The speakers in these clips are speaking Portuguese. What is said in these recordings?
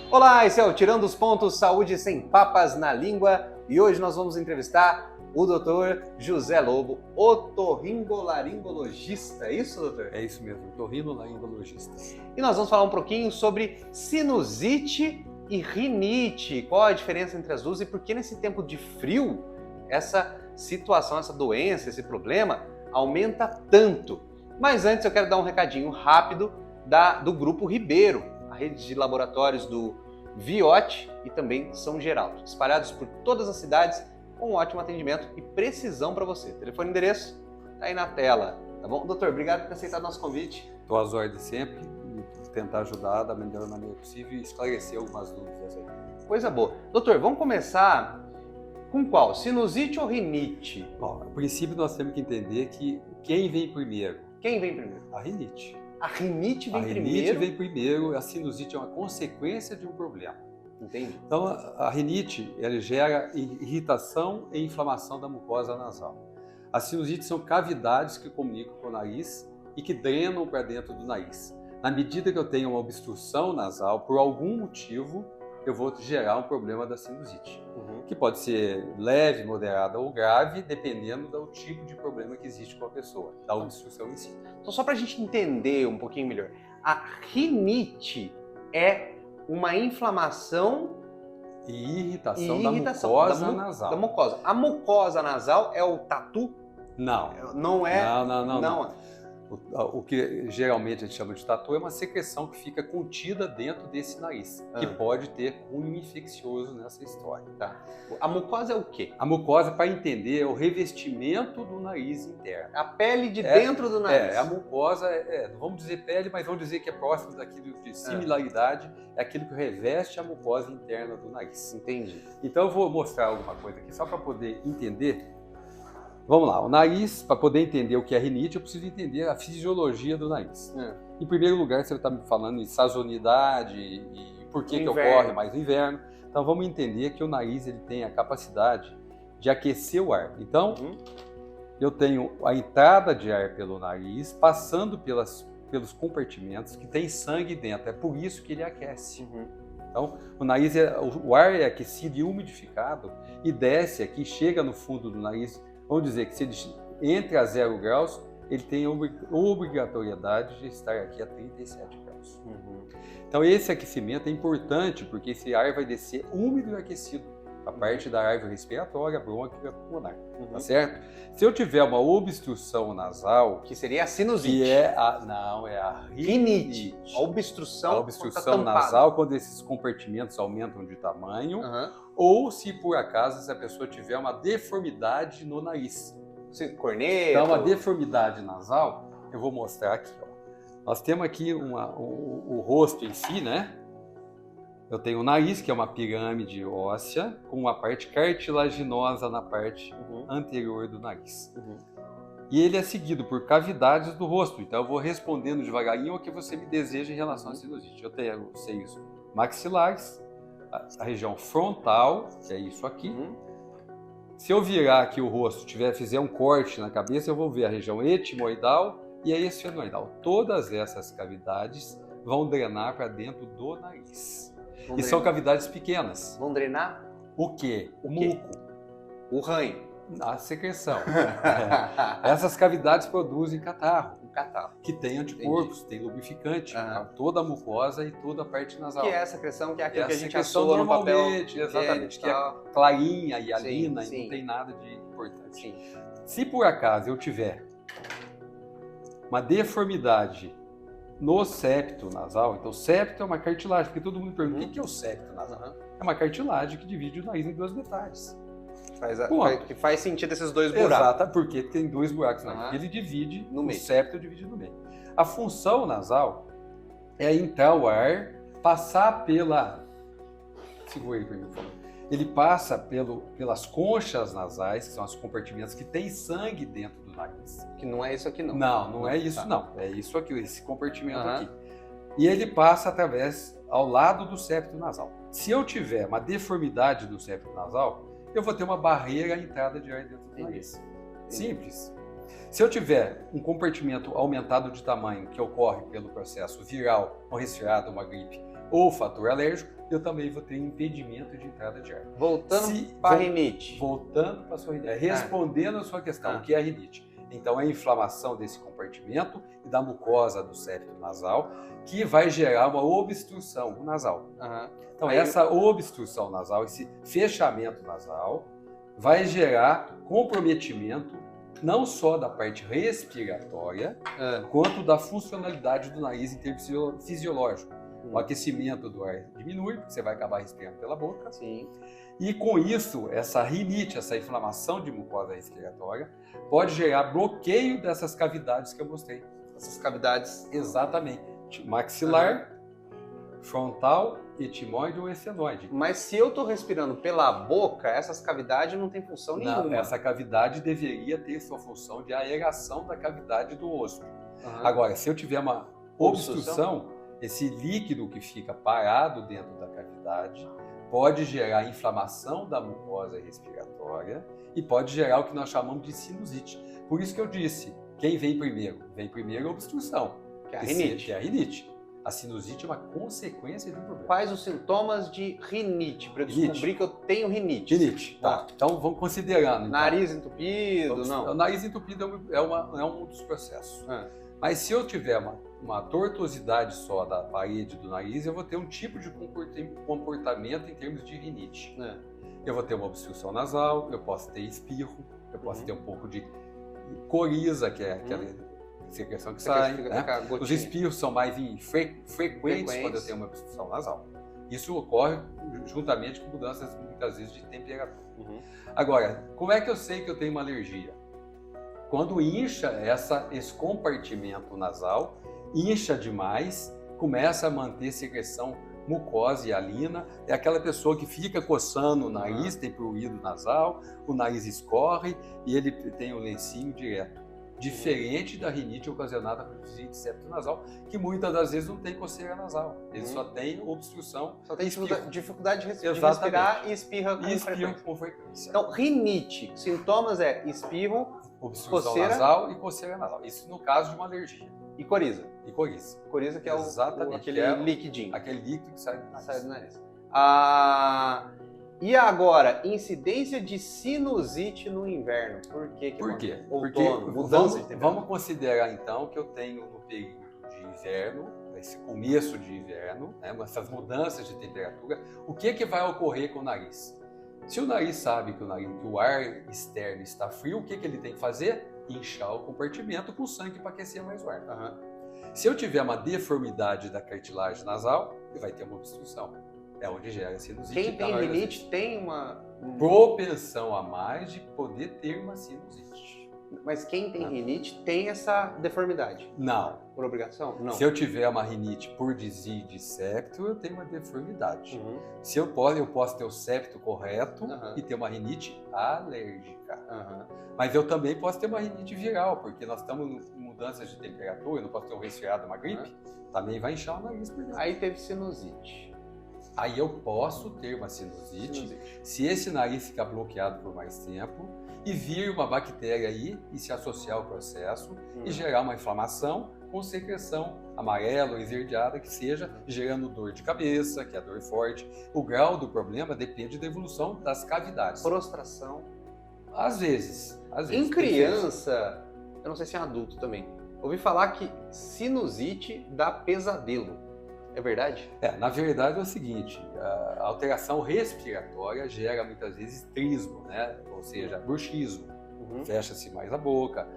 Olá, esse é o Tirando os Pontos Saúde Sem Papas na Língua e hoje nós vamos entrevistar o Dr. José Lobo, otorrinolaringologista, é isso, doutor? É isso mesmo, otorrinolaringologista. E nós vamos falar um pouquinho sobre sinusite e rinite, qual a diferença entre as duas e por que nesse tempo de frio essa situação, essa doença, esse problema aumenta tanto. Mas antes eu quero dar um recadinho rápido do Grupo Ribeiro, a rede de laboratórios do Viote e também São Geraldo, espalhados por todas as cidades com um ótimo atendimento e precisão para você. Telefone e endereço tá aí na tela, tá bom? Doutor, obrigado por ter aceitado nosso convite. Estou às ordens sempre e tentar ajudar da melhor maneira possível e esclarecer algumas dúvidas aí. Coisa boa. Doutor, vamos começar com qual? Sinusite ou rinite? Bom, a princípio nós temos que entender que quem vem primeiro? Quem vem primeiro? A rinite. A rinite vem primeiro? A rinite vem primeiro, a sinusite é uma consequência de um problema. Entendi. Então, a rinite ela gera irritação e inflamação da mucosa nasal. As sinusites são cavidades que comunicam com o nariz e que drenam para dentro do nariz. Na medida que eu tenho uma obstrução nasal, por algum motivo, eu vou gerar um problema da sinusite, que pode ser leve, moderada ou grave, dependendo do tipo de problema que existe com a pessoa, da obstrução em si. Então, só para a gente entender um pouquinho melhor, a rinite é uma inflamação e irritação da mucosa nasal. Da mucosa. A mucosa nasal é o tatu? Não. Não é? Não. O que geralmente a gente chama de tatu é uma secreção que fica contida dentro desse nariz, que pode ter cunho infeccioso nessa história. Tá. A mucosa é o quê? A mucosa, para entender, é o revestimento do nariz interno. A pele de dentro do nariz. A mucosa, não vamos dizer pele, mas vamos dizer que é próximo daquilo de similaridade, é aquilo que reveste a mucosa interna do nariz. Entendi. Então eu vou mostrar alguma coisa aqui, só para poder entender. Vamos lá, o nariz, para poder entender o que é rinite, eu preciso entender a fisiologia do nariz. Em primeiro lugar, você está me falando em sazonidade e por que ocorre mais no inverno. Então vamos entender que o nariz ele tem a capacidade de aquecer o ar. Então, eu tenho a entrada de ar pelo nariz, passando pelos compartimentos que tem sangue dentro. É por isso que ele aquece. Então, o ar é aquecido e umidificado e desce aqui, chega no fundo do nariz. Vamos dizer que se ele entra a 0 graus, ele tem obrigatoriedade de estar aqui a 37 graus. Então esse aquecimento é importante porque esse ar vai descer úmido e aquecido, a parte da árvore respiratória, brônquia, pulmonar, tá certo? Se eu tiver uma obstrução nasal... Que seria a sinusite. Que é a rinite. A obstrução nasal, quando esses compartimentos aumentam de tamanho, ou se por acaso essa pessoa tiver uma deformidade no nariz. Corneto. Então, uma deformidade nasal, eu vou mostrar aqui. Ó. Nós temos aqui o rosto em si, né? Eu tenho o nariz, que é uma pirâmide óssea, com uma parte cartilaginosa na parte anterior do nariz. E ele é seguido por cavidades do rosto. Então, eu vou respondendo devagarinho o que você me deseja em relação à sinusite. Eu tenho os seios maxilares, a região frontal, que é isso aqui. Se eu virar aqui o rosto, fizer um corte na cabeça, eu vou ver a região etimoidal e a esfenoidal. Todas essas cavidades vão drenar para dentro do nariz. São cavidades pequenas. Vão drenar? O quê? O muco. O ranho. A secreção. Essas cavidades produzem catarro. Que tem anticorpos, tem lubrificante, toda a mucosa e toda a parte nasal. Que é essa secreção, que é aquilo que a gente assou no papel. Exatamente, que é clarinha e alina e não tem nada de importante. Se por acaso eu tiver uma deformidade no septo nasal, então septo é uma cartilagem, porque todo mundo pergunta, o que é o septo nasal? É uma cartilagem que divide o nariz em duas metades. Que faz sentido esses dois buracos. Exato, porque tem dois buracos na nariz. Ele divide no meio. O septo divide no meio. A função nasal é entrar o ar, passar pela... Segura aí para mim, por favor. Ele passa pelas conchas nasais, que são os compartimentos que tem sangue dentro do nariz. Que não é isso aqui, não. Não é isso, não. É isso aqui, esse compartimento aqui. E ele passa ao lado do septo nasal. Se eu tiver uma deformidade do septo nasal, eu vou ter uma barreira à entrada de ar dentro do nariz. Simples. Se eu tiver um compartimento aumentado de tamanho, que ocorre pelo processo viral, um resfriado, uma gripe ou fator alérgico, eu também vou ter impedimento de entrada de ar. Voltando para a rinite. Voltando para a sua rinite. Respondendo a sua questão, o que é a rinite? Então, é a inflamação desse compartimento e da mucosa do septo nasal, que vai gerar uma obstrução nasal. Então, essa obstrução nasal, esse fechamento nasal, vai gerar comprometimento não só da parte respiratória, quanto da funcionalidade do nariz em termos fisiológicos. O aquecimento do ar diminui, porque você vai acabar respirando pela boca. Sim. E com isso, essa rinite, essa inflamação de mucosa respiratória, pode gerar bloqueio dessas cavidades que eu mostrei. Essas cavidades. Exatamente. Maxilar, frontal, etimoide ou efenoide. Mas se eu estou respirando pela boca, essas cavidades não têm função nenhuma. Não, essa cavidade deveria ter sua função de aeração da cavidade do osso. Agora, se eu tiver uma obstrução, esse líquido que fica parado dentro da cavidade pode gerar inflamação da mucosa respiratória e pode gerar o que nós chamamos de sinusite. Por isso que eu disse, quem vem primeiro? Vem primeiro a obstrução, que é a rinite. Que é a rinite. A sinusite é uma consequência de um problema. Quais os sintomas de rinite? Para eu descobrir que eu tenho rinite. Rinite, tá. Então vamos considerando. Então. Nariz entupido, não? O nariz entupido é um dos processos. Mas se eu tiver uma tortuosidade só da parede do nariz, eu vou ter um tipo de comportamento em termos de rinite. Eu vou ter uma obstrução nasal, eu posso ter espirro, eu posso ter um pouco de coriza, que é aquela secreção que sai. Os espirros são mais frequentes quando eu tenho uma obstrução nasal. Isso ocorre juntamente com mudanças, muitas vezes, de temperatura. Agora, como é que eu sei que eu tenho uma alergia? Quando incha esse compartimento nasal, incha demais, começa a manter secreção mucosa e hialina, é aquela pessoa que fica coçando o nariz, tem prurido nasal, o nariz escorre e ele tem o lencinho direto. Diferente da rinite ocasionada por desvio de septo nasal, que muitas das vezes não tem coceira nasal, ele só tem obstrução. Só tem dificuldade de respirar e espirra com frequência. Então, rinite, sintomas é espirro, obstrução coceira nasal e coceira nasal. Isso no caso de uma alergia. E coriza. E coriza. Coriza que é aquele liquidinho. Aquele líquido que sai do nariz. E agora, incidência de sinusite no inverno. Por quê? Por quê? Outono, mudança de temperatura. Vamos considerar então que eu tenho no período de inverno, esse começo de inverno, essas mudanças de temperatura, o que vai ocorrer com o nariz? Se o nariz sabe que o ar externo está frio, o que ele tem que fazer? Inchar o compartimento com sangue para aquecer mais o ar. Se eu tiver uma deformidade da cartilagem nasal, vai ter uma obstrução. É onde gera sinusite. Quem tem rinite tem uma propensão a mais de poder ter uma sinusite. Mas quem tem rinite tem essa deformidade? Não. Por obrigação? Não. Se eu tiver uma rinite por desvio de septo, eu tenho uma deformidade. Se eu posso ter o septo correto e ter uma rinite alérgica. Mas eu também posso ter uma rinite viral, porque nós estamos em mudanças de temperatura, eu não posso ter um resfriado, uma gripe, também vai inchar o nariz por dentro. Aí teve sinusite. Aí eu posso ter uma sinusite se esse nariz ficar bloqueado por mais tempo e vir uma bactéria aí e se associar ao processo e gerar uma inflamação com secreção amarela ou esverdeada que seja, gerando dor de cabeça, que é a dor forte. O grau do problema depende da evolução das cavidades. Prostração. Às vezes. Em criança, eu não sei se é adulto também, ouvi falar que sinusite dá pesadelo. É verdade? Na verdade é o seguinte, a alteração respiratória gera muitas vezes trismo, ou seja, bruxismo, fecha-se mais a boca,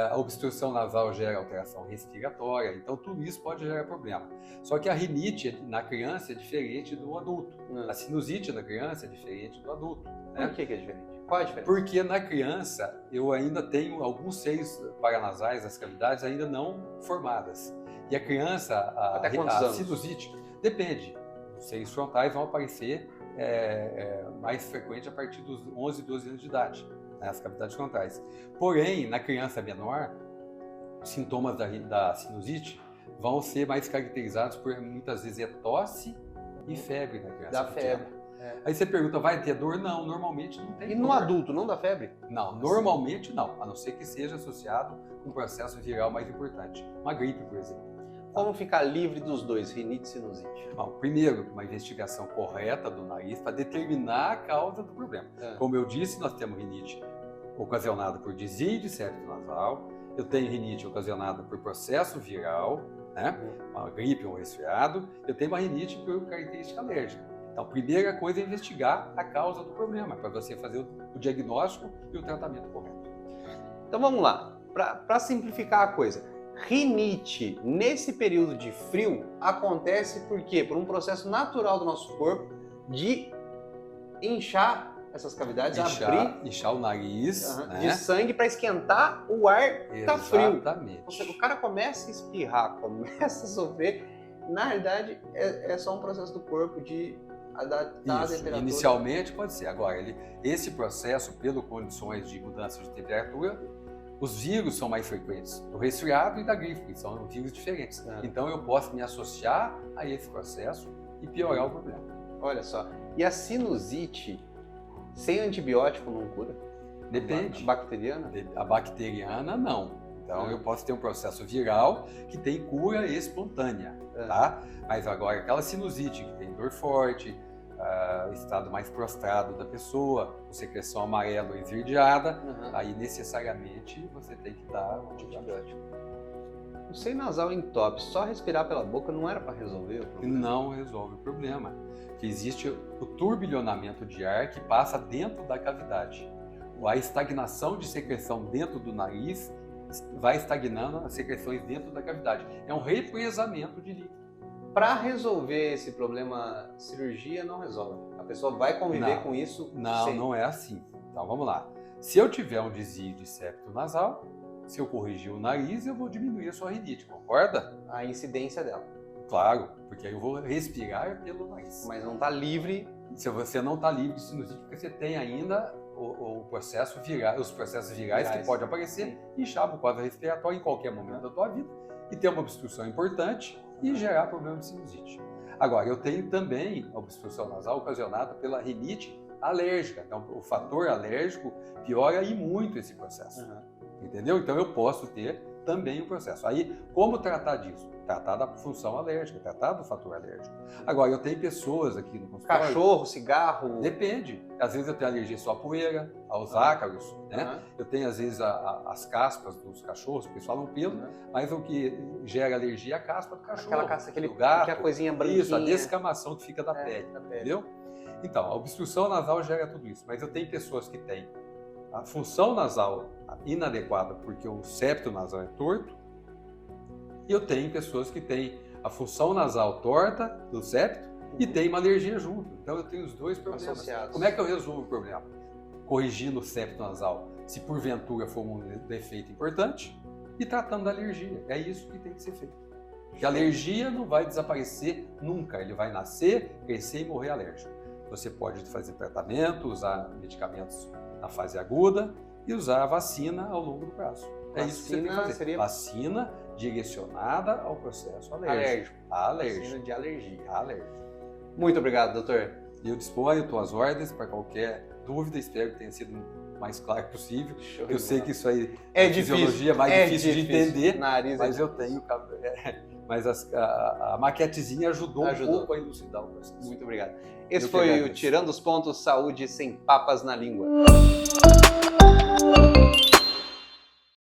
a obstrução nasal gera alteração respiratória, então tudo isso pode gerar problema. Só que a rinite na criança é diferente do adulto, a sinusite na criança é diferente do adulto. Por que é diferente? Qual a diferença? Porque na criança eu ainda tenho alguns seios paranasais, as cavidades ainda não formadas. E a criança, a sinusite, depende. Os seios frontais vão aparecer mais frequente a partir dos 11, 12 anos de idade, as cavidades frontais. Porém, na criança menor, os sintomas da sinusite vão ser mais caracterizados por, muitas vezes, tosse e febre na criança. Da febre. Aí você pergunta, vai ter dor? Não, normalmente não tem E dor. no adulto, não dá febre? Não, normalmente não, a não ser que seja associado com um processo viral mais importante. Uma gripe, por exemplo. Como ficar livre dos dois, rinite e sinusite? Bom, primeiro, uma investigação correta do nariz para determinar a causa do problema. Como eu disse, nós temos rinite ocasionada por desvio de septo nasal, eu tenho rinite ocasionada por processo viral, né? Uma gripe ou um resfriado, eu tenho uma rinite por característica alérgica. Então, a primeira coisa é investigar a causa do problema, para você fazer o diagnóstico e o tratamento correto. Então vamos lá, para simplificar a coisa. Rinite, nesse período de frio, acontece por quê? Por um processo natural do nosso corpo de inchar essas cavidades, inchar o nariz, né? De sangue para esquentar o ar que está frio. Exatamente. O cara começa a espirrar, começa a sofrer. Na realidade, é só um processo do corpo de adaptar a temperatura. Inicialmente pode ser. Agora, esse processo, pelas condições de mudança de temperatura, os vírus são mais frequentes, do resfriado e da gripe, são vírus diferentes. Então eu posso me associar a esse processo e piorar o problema. Olha só, e a sinusite, sem antibiótico não cura? Depende. A bacteriana? A bacteriana não. Então eu posso ter um processo viral que tem cura espontânea, tá? Mas agora aquela sinusite que tem dor forte, estado mais prostrado da pessoa, com secreção amarela ou esverdeada, aí necessariamente você tem que dar um antibiótico. O seio nasal entope, só respirar pela boca não era para resolver o problema? Não resolve o problema. Que existe o turbilhonamento de ar que passa dentro da cavidade. A estagnação de secreção dentro do nariz vai estagnando as secreções dentro da cavidade. É um represamento de líquido. Para resolver esse problema, cirurgia não resolve. A pessoa vai conviver com isso? Não é assim. Então vamos lá. Se eu tiver um desvio de septo nasal, se eu corrigir o nariz, eu vou diminuir a sua rinite, concorda? A incidência dela. Claro, porque aí eu vou respirar pelo nariz. Mas não está livre. Se você não está livre de sinusite, porque você tem ainda o processo viral, os processos virais que podem aparecer, inchar o quadro respiratório em qualquer momento da tua vida e ter uma obstrução importante e gerar problema de sinusite. Agora, eu tenho também a obstrução nasal ocasionada pela rinite alérgica. Então, o fator alérgico piora e muito esse processo. Entendeu? Então, eu posso ter também o processo. Aí, como tratar disso? Tratar da função alérgica, tratar do fator alérgico. Agora, eu tenho pessoas aqui no consultório... Cachorro, cigarro... Depende. Às vezes eu tenho alergia só à poeira, aos ácaros, né? Eu tenho, às vezes, as caspas dos cachorros, porque eles falam pelo, mas o que gera alergia é a caspa do cachorro. Aquela caspa, do gato. aquela coisinha branquinha. Isso, a descamação que fica da pele, entendeu? Então, a obstrução nasal gera tudo isso. Mas eu tenho pessoas que têm a função nasal inadequada porque o septo nasal é torto, e eu tenho pessoas que têm a função nasal torta do septo e tem uma alergia junto. Então eu tenho os dois problemas associados. Como é que eu resolvo o problema? Corrigindo o septo nasal, se porventura for um defeito importante, e tratando da alergia. É isso que tem que ser feito. Porque a alergia não vai desaparecer nunca. Ele vai nascer, crescer e morrer alérgico. Você pode fazer tratamento, usar medicamentos na fase aguda e usar a vacina ao longo do prazo. É isso que você tem que fazer. Seria... Vacina direcionada ao processo alérgico. Vacina de alergia. Alérgico. Muito obrigado, doutor. Eu disponho, estou às ordens para qualquer dúvida. Espero que tenha sido o mais claro possível. Eu sei que isso aí é fisiologia mais difícil de entender, Nariz mas eu tenho... Mas a maquetezinha ajudou um pouco a elucidar o processo. Muito obrigado. Esse foi o Tirando os Pontos Saúde Sem Papas na Língua.